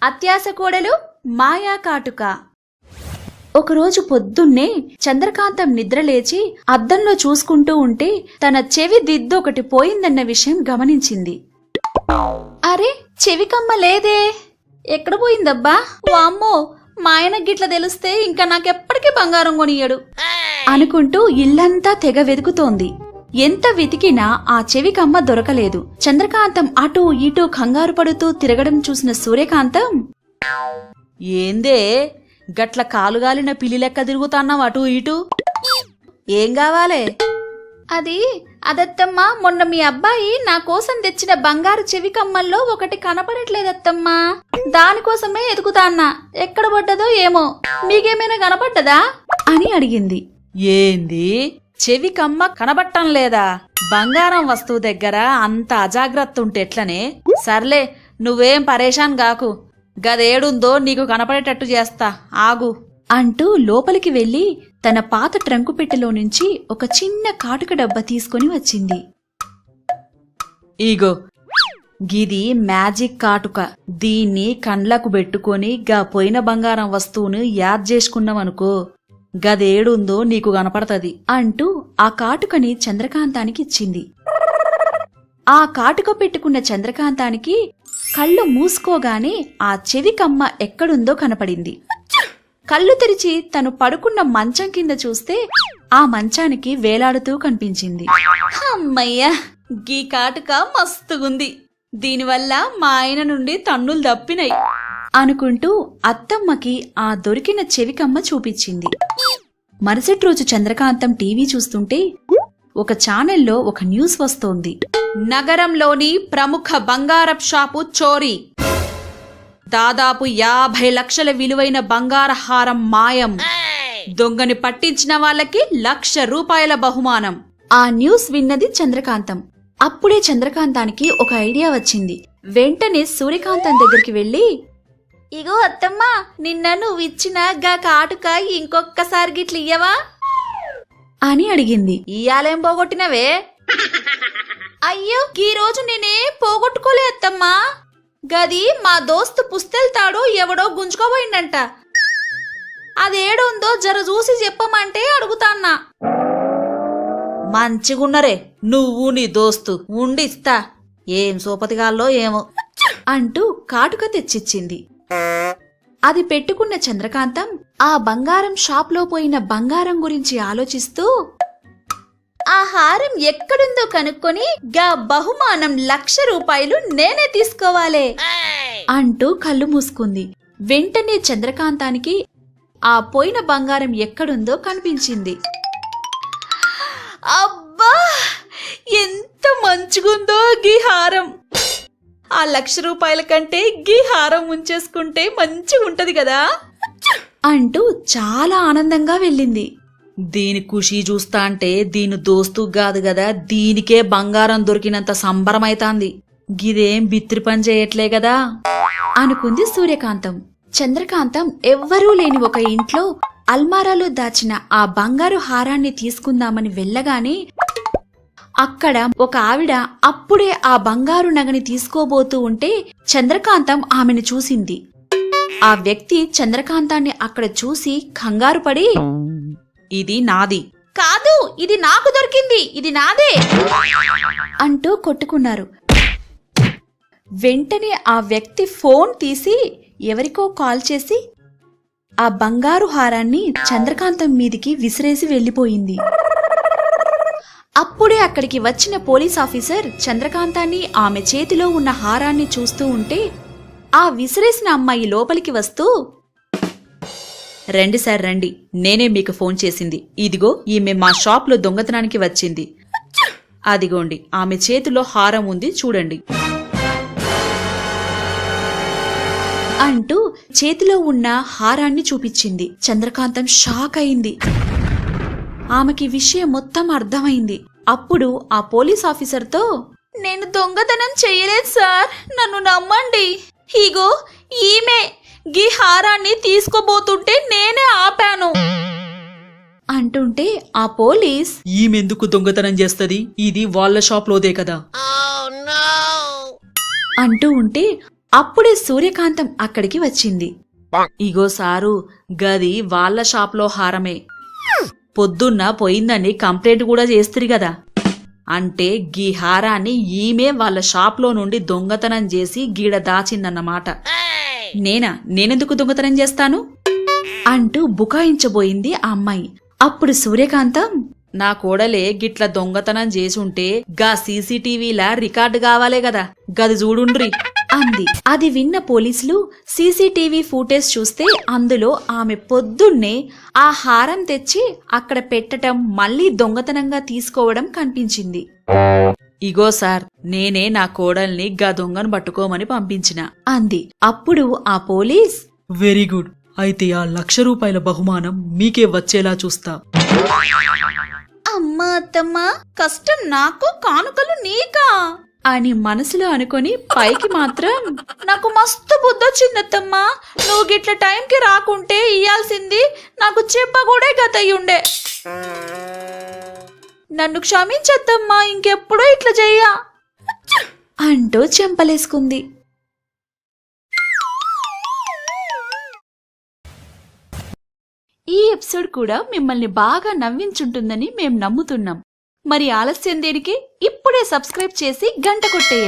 అత్యాశ కోడలు మాయా కాటుక. ఒకరోజు పొద్దున్నే చంద్రకాంతం నిద్రలేచి అద్దంలో చూసుకుంటూ ఉంటే తన చెవి దిద్దొకటి పోయిందన్న విషయం గమనించింది. అరే, చెవికమ్మ లేదే, ఎక్కడ పోయిందబ్బా? వామ్మో, మా ఆయన గిట్ల తెలిస్తే ఇంకా నాకెప్పటికీ బంగారం కొనియడు అనుకుంటూ ఇల్లంతా తెగ వెతుకుతోంది. ఎంత వెతికినా ఆ చెవికమ్మ దొరకలేదు. చంద్రకాంతం అటూ ఇటూ కంగారు పడుతూ తిరగడం చూసిన సూర్యకాంతం, ఏందే గట్ల కాలుగాలిన పిల్లి లెక్క తిరుగుతాన్నావు అటూ ఇటూ? ఏం కావాలే? అదత్తమ్మా, మొన్న మీ అబ్బాయి నా కోసం తెచ్చిన బంగారు చెవికమ్మల్లో ఒకటి కనపడట్లేదత్తమ్మా, దానికోసమే ఎదుగుతాన్నా. ఎక్కడ పడ్డదో ఏమో, మీకేమైనా కనపడ్డదా అని అడిగింది. ఏంది, చెవికమ్మ కనబట్టం లేదా? బంగారం వస్తువు దగ్గర అంత అజాగ్రత్త ఉంటే ఎట్లనే? సర్లే, నువ్వేం పరేషాన్ గాకు, గదేడుందో నీకు కనపడేటట్టు చేస్తా, ఆగు అంటూ లోపలికి వెళ్లి తన పాత ట్రంకు పెట్టెలో నుంచి ఒక చిన్న కాటుక డబ్బా తీసుకుని వచ్చింది. ఈగో, గిది మ్యాజిక్ కాటుక. దీన్ని కండ్లకు పెట్టుకొని గా పోయిన బంగారం వస్తువును యాద్ చేసుకున్నావనుకో, గదేడుందో నీకు కనపడతది అంటూ ఆ కాటుకని చంద్రకాంతానికి ఇచ్చింది. ఆ కాటుక పెట్టుకున్న చంద్రకాంతానికి కళ్ళు మూసుకోగానే ఆ చెవికమ్మ ఎక్కడుందో కనపడింది. కళ్ళు తెరిచి తను పడుకున్న మంచం కింద చూస్తే ఆ మంచానికి వేలాడుతూ కనిపించింది. అమ్మయ్యా, గీ కాటుక మస్తుగుంది, దీనివల్ల మా ఆయన నుండి తన్నులు దప్పినాయి అనుకుంటూ అత్తమ్మకి ఆ దొరికిన చెవికమ్మ చూపించింది. మరుసటి రోజు చంద్రకాంతం టీవీ చూస్తుంటే ఒక ఛానల్లో ఒక న్యూస్ వస్తోంది. నగరంలోని ప్రముఖ బంగారపు షాపు చోరీ, దాదాపు 50 లక్షల విలువైన బంగార హారం మాయం, దొంగని పట్టించిన వాళ్ళకి ₹1,00,000 బహుమానం. ఆ న్యూస్ విన్నది చంద్రకాంతం. అప్పుడే చంద్రకాంతానికి ఒక ఐడియా వచ్చింది. వెంటనే సూర్యకాంతం దగ్గరికి వెళ్లి, ఇగో అత్తమ్మా, నిన్న నువ్విచ్చిన గా కాటుక ఇంకొక్కసారి గిట్ల ఇయ్యవా అని అడిగింది. ఇయ్యాలేం పోగొట్టినవే? అయ్యో, ఈ రోజు నేనే పోగొట్టుకోలే అత్తమ్మా, గది మా దోస్తు పుస్తెళ్తాడు ఎవడో గుంజుకోబోయిందంట, అదేడుందో జర చూసి చెప్పమంటే అడుగుతాన్నా. మంచిగున్నరే నువ్వు నీ దోస్తు, ఉండిస్తా. ఏం సోపతిగాల్లో ఏమో అంటూ కాటుక తెచ్చిచ్చింది. అది పెట్టుకున్న చంద్రకాంతం ఆ బంగారం షాప్లో పోయిన బంగారం గురించి ఆలోచిస్తూ, ఆ హారం ఎక్కడుందో కనుక్కొని గా బహుమానం ₹1,00,000 నేనే తీసుకోవాలే అంటూ కళ్ళు మూసుకుంది. వెంటనే చంద్రకాంతానికి ఆ పోయిన బంగారం ఎక్కడుందో కనిపించింది. అబ్బా, ఎంత మంచిగుందో గీ హారం! ఆ ₹1,00,000 కంటే గీ హారం ఉంచేసుకుంటే మంచిగుంటది కదా అంటూ చాలా ఆనందంగా వెళ్ళింది. దీని ఖుషి చూస్తా అంటే దీని దోస్తు కాదు గదా, దీనికే బంగారం దొరికినంత సంబరమైతాంది. గిదేం బిత్రి పని చేయట్లే గదా అనుకుంది సూర్యకాంతం. చంద్రకాంతం ఎవ్వరూ లేని ఒక ఇంట్లో అల్మారాలో దాచిన ఆ బంగారు హారాన్ని తీసుకుందామని వెళ్ళగానే అక్కడ ఒక ఆవిడ అప్పుడే ఆ బంగారు నగని తీసుకోబోతూ ఉంటే చంద్రకాంతం ఆమెను చూసింది. ఆ వ్యక్తి చంద్రకాంతాన్ని అక్కడ చూసి కంగారు పడి, ఇది నాది కాదు, ఇది నాకు దొరికింది, ఇది నాదే అంటూ కొట్టుకున్నారు. వెంటనే ఆ వ్యక్తి ఫోన్ తీసి ఎవరికో కాల్ చేసి ఆ బంగారు హారాన్ని చంద్రకాంతం మీదికి విసిరేసి వెళ్లిపోయింది. అప్పుడే అక్కడికి వచ్చిన పోలీస్ ఆఫీసర్ చంద్రకాంతాన్ని ఆమె చేతిలో ఉన్న హారాన్ని చూస్తూ ఉంటే ఆ విసిరేసిన అమ్మాయి లోపలికి వస్తూ, రండి సార్ రండి, నేనే మీకు ఫోన్ చేసింది. ఇదిగో ఈమె మా షాప్లో దొంగతనానికి వచ్చింది, అదిగోండి ఆమె చేతిలో హారం ఉంది చూడండి అంటూ చేతిలో ఉన్న హారాన్ని చూపించింది. చంద్రకాంతం షాక్ అయింది. ఆమెకి విషయం మొత్తం అర్థమైంది. అప్పుడు ఆ పోలీస్ ఆఫీసర్తో, నేను దొంగతనం చెయ్యలేదు సార్, నన్ను నమ్మండి, ఇగో ఈమె గీ హారాన్ని తీసుకోబోతుంటే నేనే ఆపాను అంటుంటే ఆ పోలీస్, ఈమెందుకు దొంగతనం చేస్తది, ఇది వాళ్ళ షాప్లోదే కదా అంటూ ఉంటే అప్పుడే సూర్యకాంతం అక్కడికి వచ్చింది. ఇగో సారు, గది వాళ్ళ షాప్లో హారమే. పొద్దున్న పోయిందని కంప్లైంట్ కూడా చేస్తిరి గదా, అంటే గీ హారాన్ని ఈమె వాళ్ళ షాప్లో నుండి దొంగతనం చేసి గీడ దాచిందన్నమాట. నేనెందుకు దొంగతనం చేస్తాను అంటూ బుకాయించబోయింది ఆ అమ్మాయి. అప్పుడు సూర్యకాంతం, నా కోడలే గిట్ల దొంగతనం చేసుంటే గా సీసీటీవీలా రికార్డు కావాలే గదా, గది చూడుండ్రి అంది. అది విన్న పోలీసులు సీసీటీవీ ఫుటేజ్ చూస్తే అందులో ఆమె పొద్దున్నే ఆ హారం తెచ్చి అక్కడ పెట్టటం, మళ్లీ దొంగతనంగా తీసుకోవడం కనిపించింది. ఇగో సార్, నేనే నా కోడల్ని గా దొంగను పట్టుకోమని పంపించిన అంది. అప్పుడు ఆ పోలీస్, వెరీ గుడ్, అయితే ఆ 1,00,000 రూపాయల బహుమానం మీకే వచ్చేలా చూస్తా. అమ్మా అత్తమ్మా, కష్టం నాకు, కానుకలు నీకా అని మనసులో అనుకొని పైకి మాత్రం, నాకు మస్తు బుద్ధొచ్చిందత్తమ్మా, నువ్వు గిట్ల టైంకి రాకుంటే ఇయ్యాల్సింది నాకు చెప్పకూడే గతయ్యుండే. నన్ను క్షమించద్దమ్మా, ఇంకెప్పుడూ ఇట్లా చెయ్యా అంటూ చెంపలేసుకుంది. ఈ ఎపిసోడ్ కూడా మిమ్మల్ని బాగా నవ్వించుంటుందని మేం నమ్ముతున్నాం. మరి ఆలస్యం దేనికి? ఇప్పుడే సబ్స్క్రైబ్ చేసి గంట కొట్టేయండి.